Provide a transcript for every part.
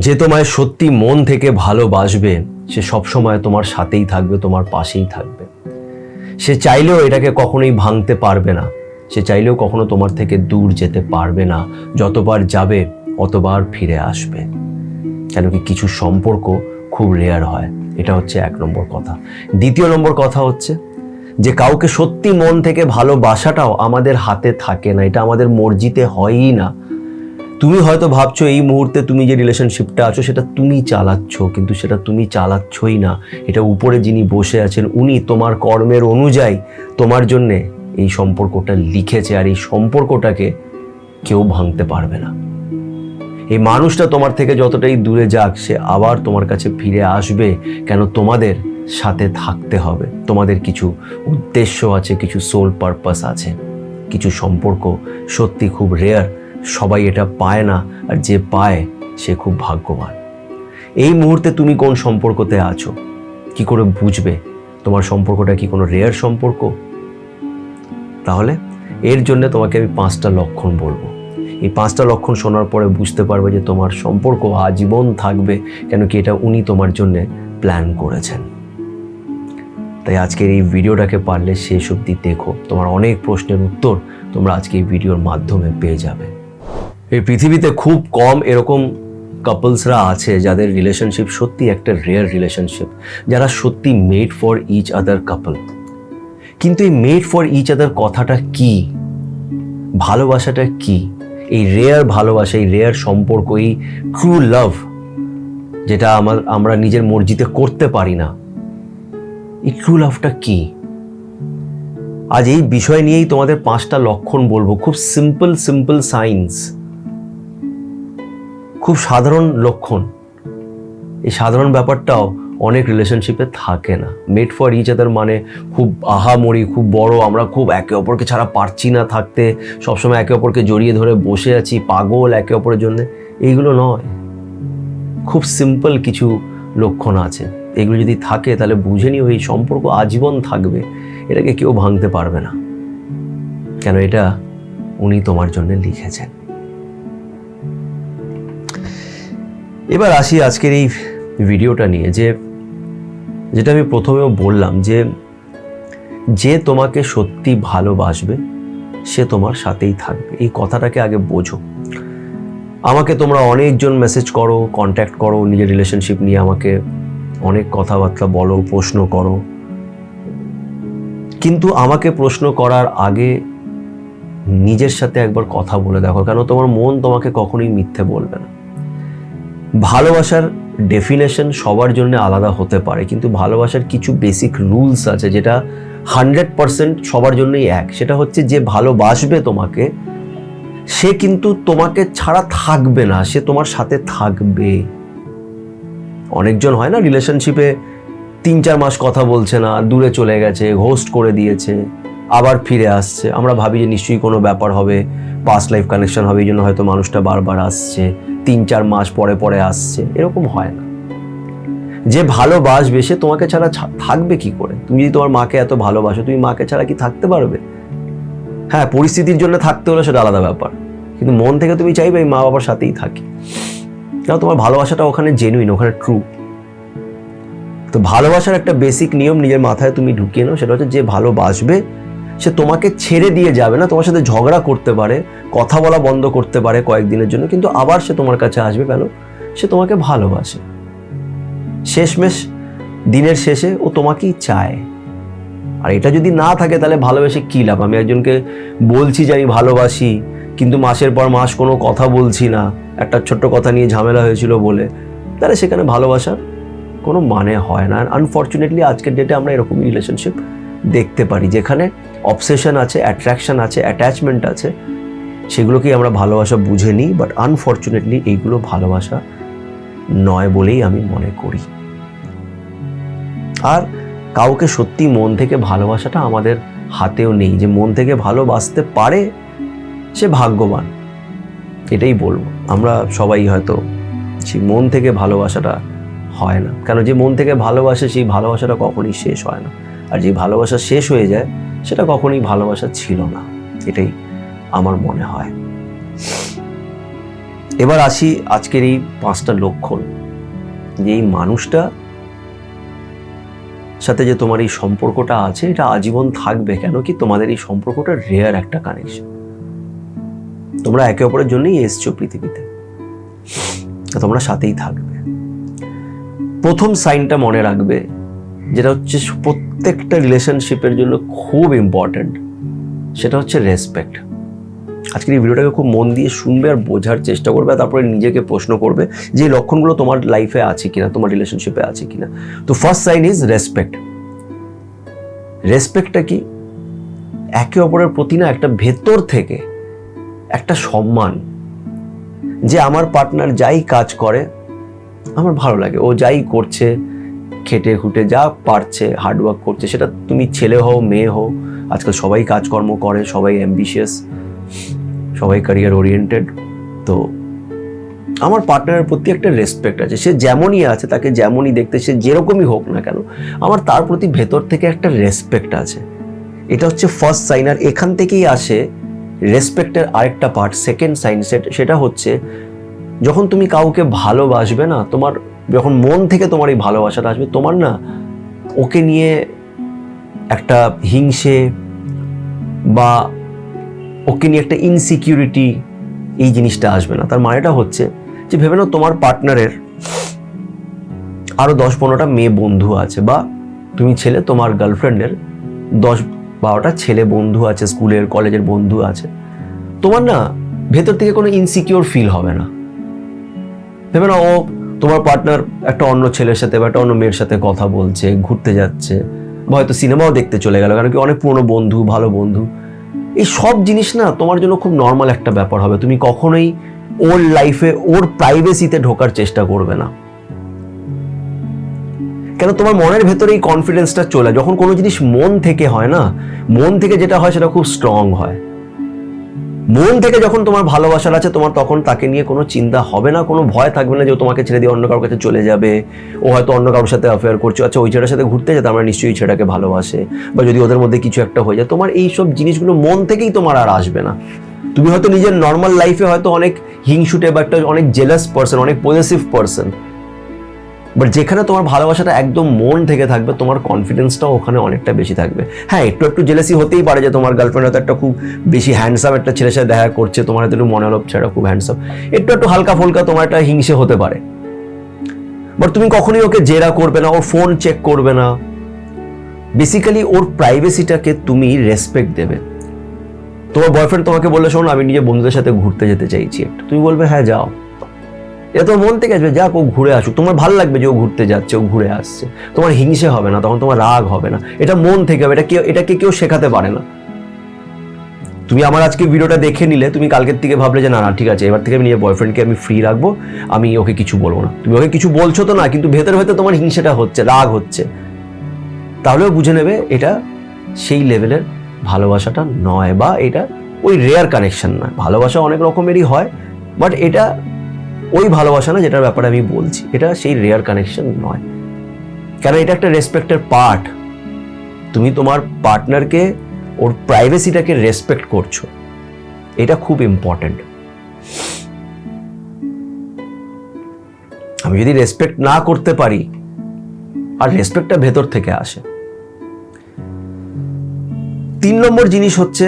যে তোমায় সত্যি মন থেকে ভালোবাসবে সে সবসময় তোমার সাথেই থাকবে, তোমার পাশেই থাকবে। সে চাইলেও এটাকে কখনোই ভাঙতে পারবে না, সে চাইলেও কখনো তোমার থেকে দূর যেতে পারবে না। যতবার যাবে অতবার ফিরে আসবে। কেন কি কিছু সম্পর্ক খুব রেয়ার হয়, এটা হচ্ছে 1 নম্বর কথা। 2 নম্বর কথা হচ্ছে যে কাউকে সত্যি মন থেকে ভালোবাসাটাও আমাদের হাতে থাকে না, এটা আমাদের মর্জিতে হয়ই না। তুমি হয়তো ভাবছো এই মুহূর্তে তুমি যে রিলেশনশিপটা আছো সেটা তুমি চালাচ্ছ, কিন্তু সেটা তুমি চালাচ্ছই না। এটা উপরে যিনি বসে আছেন উনি তোমার কর্মের অনুযায়ী তোমার জন্যে এই সম্পর্কটা লিখেছে, আর এই সম্পর্কটাকে কেউ ভাঙতে পারবে না। এই মানুষটা তোমার থেকে যতটাই দূরে যাক সে আবার তোমার কাছে ফিরে আসবে। কেন? তোমাদের সাথে থাকতে হবে, তোমাদের কিছু উদ্দেশ্য আছে, কিছু সোল পারপাস আছে। কিছু সম্পর্ক সত্যি খুব রেয়ার, সবাই এটা পায় না, আর যে পায় সে খুব ভাগ্যবান। এই মুহূর্তে তুমি কোন সম্পর্কতে আছো কি করে বুঝবে তোমার সম্পর্কটা কি কোনো রেয়ার সম্পর্ক? তাহলে এর জন্য তোমাকে আমি 5টা লক্ষণ বলবো। এই 5টা লক্ষণ শোনার পরে বুঝতে পারবে যে তোমার সম্পর্ক আজীবন থাকবে, কেন কি এটা উনি তোমার জন্য প্ল্যান করেছেন। তাই আজকের এই ভিডিওটাকে পারলে শেষ অবধি দেখো, তোমার অনেক প্রশ্নের উত্তর তোমরা আজকে এই ভিডিওর মাধ্যমে পেয়ে যাবে। এই পৃথিবীতে খুব কম এরকম কাপলসরা আছে যাদের রিলেশনশিপ সত্যি একটা রেয়ার রিলেশনশিপ, যারা সত্যি মেড ফর ইচ আদার কাপল। কিন্তু এই মেড ফর ইচ আদার কথাটা কি, ভালোবাসাটা কি, এই রেয়ার ভালোবাসা, এই রেয়ার সম্পর্ক, এই ট্রু লাভ যেটা আমরা নিজের মর্জিতে করতে পারি না, এই ট্রু লাভটা কি? আজ এই বিষয় নিয়েই তোমাদের 5টা লক্ষণ বলবো। খুব সিম্পল সাইন্স, খুব সাধারণ লক্ষণ। এই সাধারণ ব্যাপারটাও অনেক রিলেশনশিপে থাকে না। মেড ফর ইচ আদার মানে খুব আহামরি, খুব বড়, আমরা খুব একে অপরকে ছাড়া পারছি না থাকতে, সবসময় একে অপরকে জড়িয়ে ধরে বসে আছি, পাগল একে অপরের জন্য, এইগুলো নয়। খুব সিম্পল কিছু লক্ষণ আছে, এগুলো যদি থাকে তাহলে বুঝে নিও এই সম্পর্ক আজীবন থাকবে, এটাকে কেউ ভাঙতে পারবে না। কেন? এটা উনি তোমার জন্য লিখেছেন। এবার আসি আজকের এই ভিডিওটা নিয়ে, যেটা আমি প্রথমেও বললাম যে তোমাকে সত্যি ভালোবাসবে সে তোমার সাথেই থাকবে। এই কথাটাকে আগে বোঝো। আমাকে তোমরা অনেকজন মেসেজ করো, কন্ট্যাক্ট করো, নিজের রিলেশনশিপ নিয়ে আমাকে অনেক কথাবার্তা বলো, প্রশ্ন করো, কিন্তু আমাকে প্রশ্ন করার আগে নিজের সাথে একবার কথা বলে দেখো। কেন? তোমার মন তোমাকে কখনোই মিথ্যে বলবে না। ভালোবাসার ডেফিনেশন সবার জন্য আলাদা হতে পারে, কিন্তু ভালোবাসার কিছু বেসিক রুলস আছে যেটা 100% সবার জন্যই এক। সেটা হচ্ছে যে ভালোবাসবে তোমাকে সে কিন্তু তোমাকে ছাড়া থাকবে না, সে তোমার সাথে থাকবে। অনেকজন হয় না রিলেশনশিপে 3-4 মাস কথা বলছে না, দূরে চলে গেছে, ঘোস্ট করে দিয়েছে, আবার ফিরে আসছে। আমরা ভাবি যে নিশ্চয়ই কোনো ব্যাপার হবে, পাস্ট লাইফ কানেকশন হবে, এই জন্য হয়তো মানুষটা বারবার আসছে, 3-4 মাস পরে পরে আসছে। এরকম হয় না। যে ভালোবাসবে সে তোমাকে ছাড়া থাকবে কি করে? তুমি যদি তোমার মাকে এত ভালোবাসো, তুমি মাকে ছাড়া কি থাকতে পারবে? হ্যাঁ, পরিস্থিতির জন্য থাকতে হলে সেটা আলাদা ব্যাপার, কিন্তু মন থেকে তুমি চাইবে এই মা বাবার সাথেই থাকি। কারণ তোমার ভালোবাসাটা ওখানে জেনুইন, ওখানে ট্রু। তো ভালোবাসার একটা বেসিক নিয়ম নিজের মাথায় তুমি ঢুকিয়ে নাও, সেটা হচ্ছে যে ভালোবাসবে সে তোমাকে ছেড়ে দিয়ে যাবে না। তোমার সাথে ঝগড়া করতে পারে, কথা বলা বন্ধ করতে পারে কয়েকদিনের জন্য, কিন্তু আবার সে তোমার কাছে আসবে। কেন? সে তোমাকে ভালোবাসে। শেষমেশ দিনের শেষে ও তোমাকেই চায়। আর এটা যদি না থাকে তাহলে ভালোবেসে কী লাভ? আমি একজনকে বলছি যে আমি ভালোবাসি, কিন্তু মাসের পর মাস কোনো কথা বলছি না, একটা ছোট্ট কথা নিয়ে ঝামেলা হয়েছিল বলে, তাহলে সেখানে ভালোবাসার কোনো মানে হয় না। আনফর্চুনেটলি আজকের ডেটে আমরা এরকমই রিলেশনশিপ দেখতে পারি, যেখানে অবসেশন আছে, অ্যাট্রাকশন আছে, অ্যাটাচমেন্ট আছে, সেগুলোকেই আমরা ভালোবাসা বুঝে নিই। বাট আনফর্চুনেটলি এইগুলো ভালোবাসা নয় বলেই আমি মনে করি। আর কাউকে সত্যি মন থেকে ভালোবাসাটা আমাদের হাতেও নেই। যে মন থেকে ভালোবাসতে পারে সে ভাগ্যবান, এটাই বলবো। আমরা সবাই হয়তো সেই মন থেকে ভালোবাসাটা হয় না। কেন? যে মন থেকে ভালোবাসে সেই ভালোবাসাটা কখনই শেষ হয় না, আর যে ভালোবাসা শেষ হয়ে যায় সেটা কখনই ভালোবাসা ছিল না, এটাই আমার মনে হয়। এবার আসি আজকের এই 5টা লক্ষণ, যে এই মানুষটা সাথে যে তোমার এই সম্পর্কটা আছে এটা আজীবন থাকবে। কেন কি তোমাদের এই সম্পর্কটা রেয়ার একটা কানেকশন, তোমরা একে অপরের জন্যই এসছো পৃথিবীতে, তোমরা সাথেই থাকবে। প্রথম সাইনটা মনে রাখবে, যেটা হচ্ছে প্রত্যেকটা রিলেশনশিপের জন্য খুব ইম্পর্ট্যান্ট, সেটা হচ্ছে রেসপেক্ট। আজকের এই ভিডিওটাকে খুব মন দিয়ে শুনবে আর বোঝার চেষ্টা করবে, আর তারপরে নিজেকে প্রশ্ন করবে যে এই লক্ষণগুলো তোমার লাইফে আছে কিনা, তোমার রিলেশনশিপে আছে কিনা। তো ফার্স্ট সাইন ইজ রেসপেক্ট। রেসপেক্টটা কি? একে অপরের প্রতি না একটা ভেতর থেকে একটা সম্মান, যে আমার পার্টনার যাই কাজ করে আমার ভালো লাগে, ও যাই করছে খেটে খুটে যা পারছে হার্ডওয়ার্ক করছে, সেটা তুমি ছেলে হও মেয়ে হও, আজকাল সবাই কাজকর্ম করে, সবাই অ্যাম্বিশিয়াস, সবাই ক্যারিয়ার ওরিয়েন্টেড। তো আমার পার্টনারের প্রতি একটা রেসপেক্ট আছে, সে যেমনই আছে, তাকে যেমনই দেখতে, সে যেরকমই হোক না কেন, আমার তার প্রতি ভেতর থেকে একটা রেসপেক্ট আছে। এটা হচ্ছে ফার্স্ট সাইন। আর এখান থেকেই আসে রেসপেক্টের আরেকটা পার্ট, সেকেন্ড সাইন। সেটা হচ্ছে যখন তুমি কাউকে ভালোবাসবে না, তোমার যখন মন থেকে তোমার এই ভালোবাসাটা আসবে, তোমার না ওকে নিয়ে একটা হিংসে বা ওকে নিয়ে একটা ইনসিকিউরিটি, এই জিনিসটা আসবে না। তার মানেটা হচ্ছে যে ভেবে নাও তোমার পার্টনারের আরো 10-15টা মেয়ে বন্ধু আছে, বা তুমি ছেলে, তোমার গার্লফ্রেন্ডের 10-12টা ছেলে বন্ধু আছে, স্কুলের কলেজের বন্ধু আছে। তোমার না ভেতর থেকে কোনো ইনসিকিউর ফিল হবে না। ভেবে না ও তোমার পার্টনার একটা অন্য ছেলের সাথে বা একটা অন্য মেয়ের সাথে কথা বলছে, ঘুরতে যাচ্ছে, বা হয়তো সিনেমাও দেখতে চলে গেল, কারণ কি অনেক পুরনো বন্ধু, ভালো বন্ধু। এই সব জিনিস না তোমার জন্য খুব নর্মাল একটা ব্যাপার হবে। তুমি কখনোই ওর লাইফে, ওর প্রাইভেসিতে ঢোকার চেষ্টা করবে না। কেন? তোমার মনের ভেতরে এই কনফিডেন্সটা চলে, যখন কোনো জিনিস মন থেকে হয় না, মন থেকে যেটা হয় সেটা খুব স্ট্রং হয়। মন থেকে যখন তোমার ভালোবাসার আছে, তোমার তখন তাকে নিয়ে কোনো চিন্তা হবে না, কোনো ভয় থাকবে না যে ও তোমাকে ছেড়ে দিয়ে অন্য কারোর কাছে চলে যাবে, ও হয়তো অন্য কারোর সাথে অ্যাফেয়ার করছে, আচ্ছা ওই ছেলেটার সাথে ঘুরতে যেতে আমরা নিশ্চয়ই ছেলেটাকে ভালোবাসে, বা যদি ওদের মধ্যে কিছু একটা হয়ে যায়, তোমার এই সব জিনিসগুলো মন থেকেই তোমার আর আসবে না। তুমি হয়তো নিজের নর্মাল লাইফে হয়তো অনেক হিংসুটে বা একটা অনেক জেলাস পার্সন, অনেক পজেসিভ পার্সন, বাট যেখানে তোমার ভালোবাসাটা একদম মন থেকে থাকবে, তোমার কনফিডেন্সটাও ওখানে অনেকটা বেশি থাকবে। হ্যাঁ, একটু জেলাসি হতেই পারে যে তোমার গার্লফ্রেন্ড হয়তো একটা খুব বেশি হ্যান্ডসাম একটা ছেলের সাথে দেখা করছে, তোমার হয়তো একটু মনে হলো ছেলেটা খুব হ্যান্ডসাম, একটু হালকা ফুলকা তোমার একটা হিংসে হতে পারে। বাট তুমি কখনোই ওকে জেরা করবে না, ওর ফোন চেক করবে না। বেসিক্যালি ওর প্রাইভেসিটাকে তুমি রেসপেক্ট দেবে। তোমার বয়ফ্রেন্ড তোমাকে বললে, শোনো আমি নিজের বন্ধুদের সাথে ঘুরতে যেতে চাইছি একটু, তুমি বলবে হ্যাঁ যাও, এটা তোমার মন থেকে আসবে, যাক ও ঘুরে আসুক, তোমার ভালো লাগবে যে ও ঘুরতে যাচ্ছে, ও ঘুরে আসছে, তোমার হিংসে হবে না, তখন তোমার রাগ হবে না, এটা মন থেকে হবে। এটাকে কেউ শেখাতে পারে না। তুমি আমার আজকে ভিডিওটা দেখে নিলে, তুমি কালকের থেকে ভাবলে যে না না ঠিক আছে, এবার থেকে আমি নিজের বয়ফ্রেন্ডকে আমি ফ্রি রাখবো, আমি ওকে কিছু বলবো না। তুমি ওকে কিছু বলছো তো না, কিন্তু ভেতরে ভেতরে তোমার হিংসাটা হচ্ছে, রাগ হচ্ছে, তাহলেও বুঝে নেবে এটা সেই লেভেলের ভালোবাসাটা নয়, বা এটা ওই রেয়ার কানেকশন নয়। ভালোবাসা অনেক রকমেরই হয়, বাট এটা ওই ভালোবাসা না যেটার ব্যাপারে আমি বলছি, এটা সেই রেয়ার কানেকশন নয়। কেন? এটা একটা রেসপেক্টের পার্ট। তুমি তোমার পার্টনারকে, ওর প্রাইভেসিটাকে রেসপেক্ট করছো, এটা খুব ইম্পর্টেন্ট। আমি যদি রেসপেক্ট না করতে পারি, আর রেসপেক্টটা ভেতর থেকে আসে। 3 নম্বর জিনিস হচ্ছে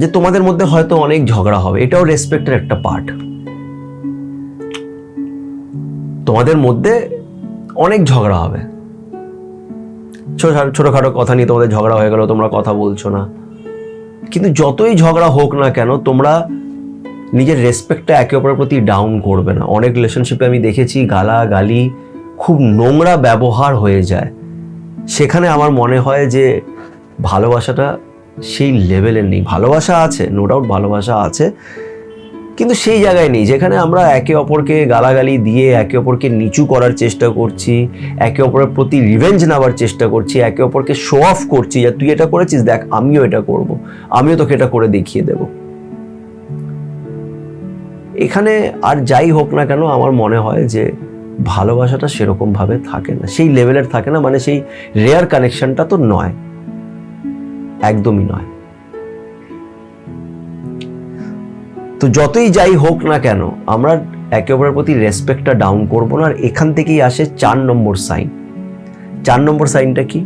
যে তোমাদের মধ্যে হয়তো অনেক ঝগড়া হবে, এটাও রেসপেক্টের একটা পার্ট। তোমাদের মধ্যে অনেক ঝগড়া হবে, ছোটখাটো কথা নিয়ে তোমাদের ঝগড়া হয়ে গেল, তোমরা কথা বলছো না, কিন্তু যতই ঝগড়া হোক না কেন, তোমরা নিজের রেসপেক্টটা একে অপরের প্রতি ডাউন করবে না। অনেক রিলেশনশিপে আমি দেখেছি গালাগালি, খুব নোংরা ব্যবহার হয়ে যায়। সেখানে আমার মনে হয় যে ভালোবাসাটা সেই লেভেলের নেই। ভালোবাসা আছে, নো ডাউট ভালোবাসা আছে, কিন্তু সেই জায়গায় নেই যেখানে আমরা একে অপরকে গালাগালি দিয়ে একে অপরকে নিচু করার চেষ্টা করছি, একে অপরের প্রতি রিভেঞ্জ নেওয়ার চেষ্টা করছি, একে অপরকে শো অফ করছি, যে তুই এটা করেছিস, দেখ আমিও এটা করব, আমিও তোকে এটা করে দেখিয়ে দেব। এখানে আর যাই হোক না কেন, আমার মনে হয় যে ভালোবাসাটা সেরকম ভাবে থাকে না, সেই লেভেলের থাকে না, মানে সেই রেয়ার কানেকশনটা তো নয়, একদমই নয়। তো যতই যাই হোক না কেন, আমরা একে অপরের প্রতি রেসপেক্টটা ডাউন করবো না। আর এখান থেকেই আসে 4 নম্বর সাইন। 4 নম্বর সাইনটা কি?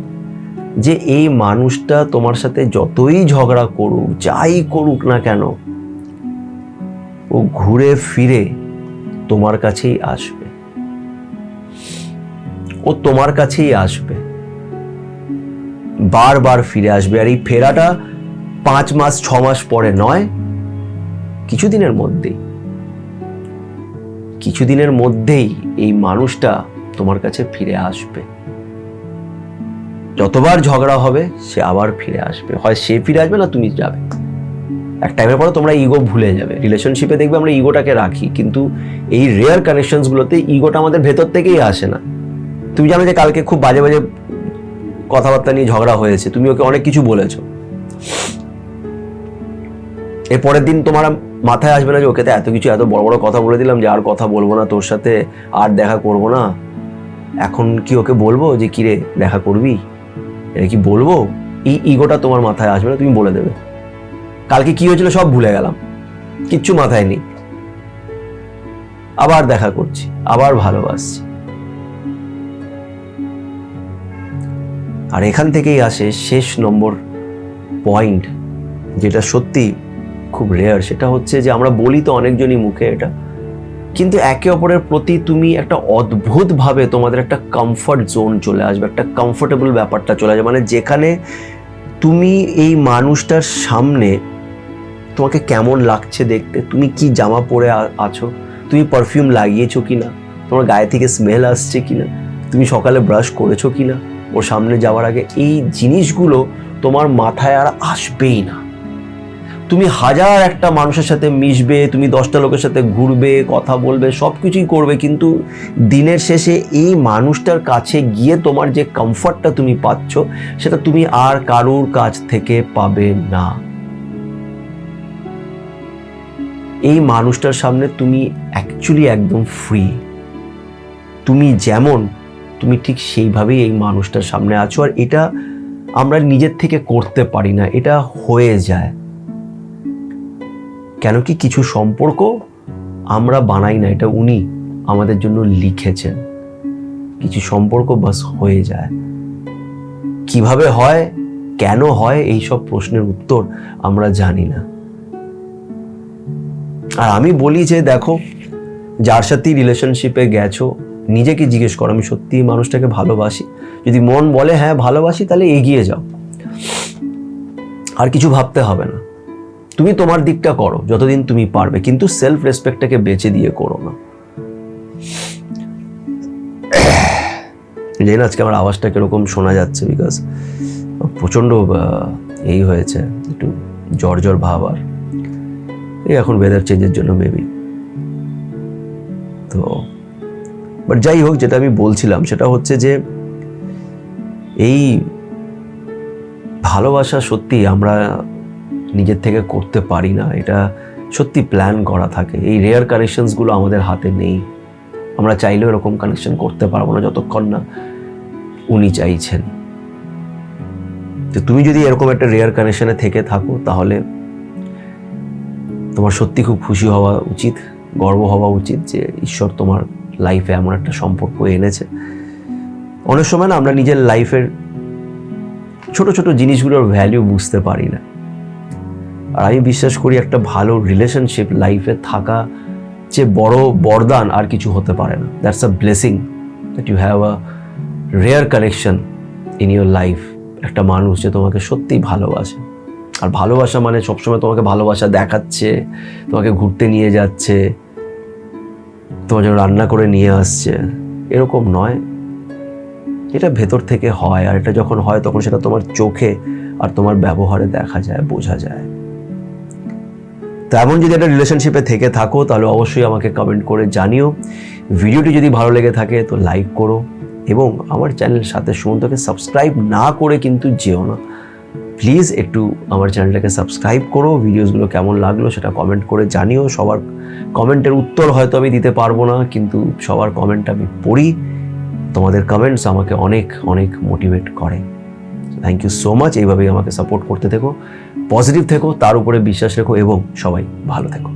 যে এই মানুষটা তোমার সাথে যতই ঝগড়া করুক, যাই করুক না কেন, ও ঘুরে ফিরে তোমার কাছেই আসবে। ও তোমার কাছেই আসবে, বারবার ফিরে আসবে। আর এই ফেরাটা 5 মাস 6 মাস পরে নয়, কিছুদিনের মধ্যেই এই মানুষটা তোমার কাছে ফিরে আসবে। যতবার ঝগড়া হবে সে আবার ফিরে আসবে। হয় সে ফিরে আসবে না তুমি যাবে। এক টাইমের পরে তোমরা ইগো ভুলে যাবে। রিলেশনশিপে দেখবে আমরা ইগোটাকে রাখি, কিন্তু এই রেয়ার কানেকশনসগুলোতে ইগোটা আমাদের ভেতর থেকেই আসে না। তুমি জানো যে কালকে খুব বাজে বাজে কথাবার্তা নিয়ে ঝগড়া হয়েছে, তুমি ওকে অনেক কিছু বলেছো, এর পরের দিন তোমার মাথায় আসবে না যে ওকে তো এত বড় বড় কথা বলে দিলাম যে আর কথা বলবো না তোর সাথে, আর দেখা করবো না। এখন কি ওকে বলবো যে কিরে দেখা করবি? এটা কি বলবো? এই ইগোটা তোমার মাথায় আসবে না, তুমি বলে দেবে কালকে কি হয়েছিল সব ভুলে গেলাম, কিচ্ছু মাথায় নেই, আবার দেখা করছি, আবার ভালোবাসছি। আর এখান থেকেই আসে শেষ নম্বর পয়েন্ট, যেটা সত্যি খুব রেয়ার। সেটা হচ্ছে যে আমরা বলি তো অনেকজনই মুখে এটা, কিন্তু একে অপরের প্রতি তুমি একটা অদ্ভুতভাবে তোমাদের একটা কমফর্ট জোন চলে আসবে, একটা কমফোর্টেবল ব্যাপারটা চলে আসবে। মানে যেখানে তুমি এই মানুষটার সামনে তোমাকে কেমন লাগছে দেখতে, তুমি কি জামা পরে আছো, তুমি পারফিউম লাগিয়েছো কিনা, তোমার গায়ে থেকে স্মেল আসছে কিনা, তুমি সকালে ব্রাশ করেছো কিনা ওর সামনে যাওয়ার আগে, এই জিনিসগুলো তোমার মাথায় আর আসবেই না। তুমি 1001টা মানুষের সাথে মিশবে, তুমি 10টা লোকের সাথে ঘুরবে, কথা বলবে, সব কিছুই করবে, কিন্তু দিনের শেষে এই মানুষটার কাছে গিয়ে তোমার যে কমফর্টটা তুমি পাচ্ছ সেটা তুমি আর কারোর কাছ থেকে পাবে না। এই মানুষটার সামনে তুমি অ্যাকচুয়ালি একদম ফ্রি, তুমি যেমন তুমি ঠিক সেইভাবেই এই মানুষটার সামনে আছো। আর এটা আমরা নিজের থেকে করতে পারি না, এটা হয়ে যায়। কেন কি কিছু সম্পর্ক আমরা বানাই না, এটা উনি আমাদের জন্য লিখেছেন। কিছু সম্পর্ক বাস হয়ে যায়। কিভাবে হয়, কেন হয়, এই সব প্রশ্নের উত্তর আমরা জানি না। আর আমি বলি যে দেখো, যার সাথেই রিলেশনশিপে গেছো নিজেকে জিজ্ঞেস করো, আমি সত্যি মানুষটাকে ভালোবাসি? যদি মন বলে হ্যাঁ ভালোবাসি, তাহলে এগিয়ে যাও, আর কিছু ভাবতে হবে না। তুমি তোমার দিকটা করো যতদিন তুমি পারবে, কিন্তু সেলফ রেসপেক্টটাকে বেঁচে দিয়ে করো না। জানি না আজকে আমার আওয়াজটা কিরকম শোনা যাচ্ছে, বিকজ প্রচণ্ড এই হয়েছে, একটু জ্বর ভাব, আর এই এখন ওয়েদার চেঞ্জের জন্য মেবি। তো বাট যাই হোক, যেটা আমি বলছিলাম সেটা হচ্ছে যে এই ভালোবাসা সত্যি আমরা নিজের থেকে করতে পারি না, এটা সত্যি প্ল্যান করা থাকে। এই রেয়ার কানেকশনসগুলো আমাদের হাতে নেই, আমরা চাইলেও এরকম কানেকশন করতে পারবো না যতক্ষণ না উনি চাইছেন। তো তুমি যদি এরকম একটা রেয়ার কানেকশনে থেকে থাকো, তাহলে তোমার সত্যি খুব খুশি হওয়া উচিত, গর্ব হওয়া উচিত যে ঈশ্বর তোমার লাইফে এমন একটা সম্পর্ক এনেছে। অনেক সময় না আমরা নিজের লাইফের ছোট ছোট জিনিসগুলোর ভ্যালু বুঝতে পারি না। আর আমি বিশ্বাস করি একটা ভালো রিলেশনশিপ লাইফে থাকা যে বড় বরদান আর কিছু হতে পারে না। That's a blessing that you have a rare connection in your life. একটা মানুষ যে তোমাকে সত্যিই ভালোবাসে। আর ভালোবাসা মানে সবসময় তোমাকে ভালোবাসা দেখাচ্ছে, তোমাকে ঘুরতে নিয়ে যাচ্ছে, তোমার জন্য রান্না করে নিয়ে আসছে, এরকম নয়। এটা ভেতর থেকে হয়, আর এটা যখন হয় তখন সেটা তোমার চোখে আর তোমার ব্যবহারে দেখা যায়, বোঝা যায়। তো এমন যদি একটা রিলেশনশিপে থেকে থাকো, তাহলে অবশ্যই আমাকে কমেন্ট করে জানিও। ভিডিওটি যদি ভালো লেগে থাকে তো লাইক করো, এবং আমার চ্যানেলের সাথে সুমন্তকে সাবস্ক্রাইব না করে কিন্তু যেও না। প্লিজ একটু আমার চ্যানেলটাকে সাবস্ক্রাইব করো। ভিডিওসগুলো কেমন লাগলো সেটা কমেন্ট করে জানিও। সবার কমেন্টের উত্তর হয়তো আমি দিতে পারবো না, কিন্তু সবার কমেন্ট আমি পড়ি। তোমাদের কমেন্টস আমাকে অনেক অনেক মোটিভেট করে। Thank you so much. এইভাবেই আমাকে সাপোর্ট করতে থেকো, পজিটিভ থেকো, তার উপরে বিশ্বাস রেখো, এবং সবাই ভালো থেকো।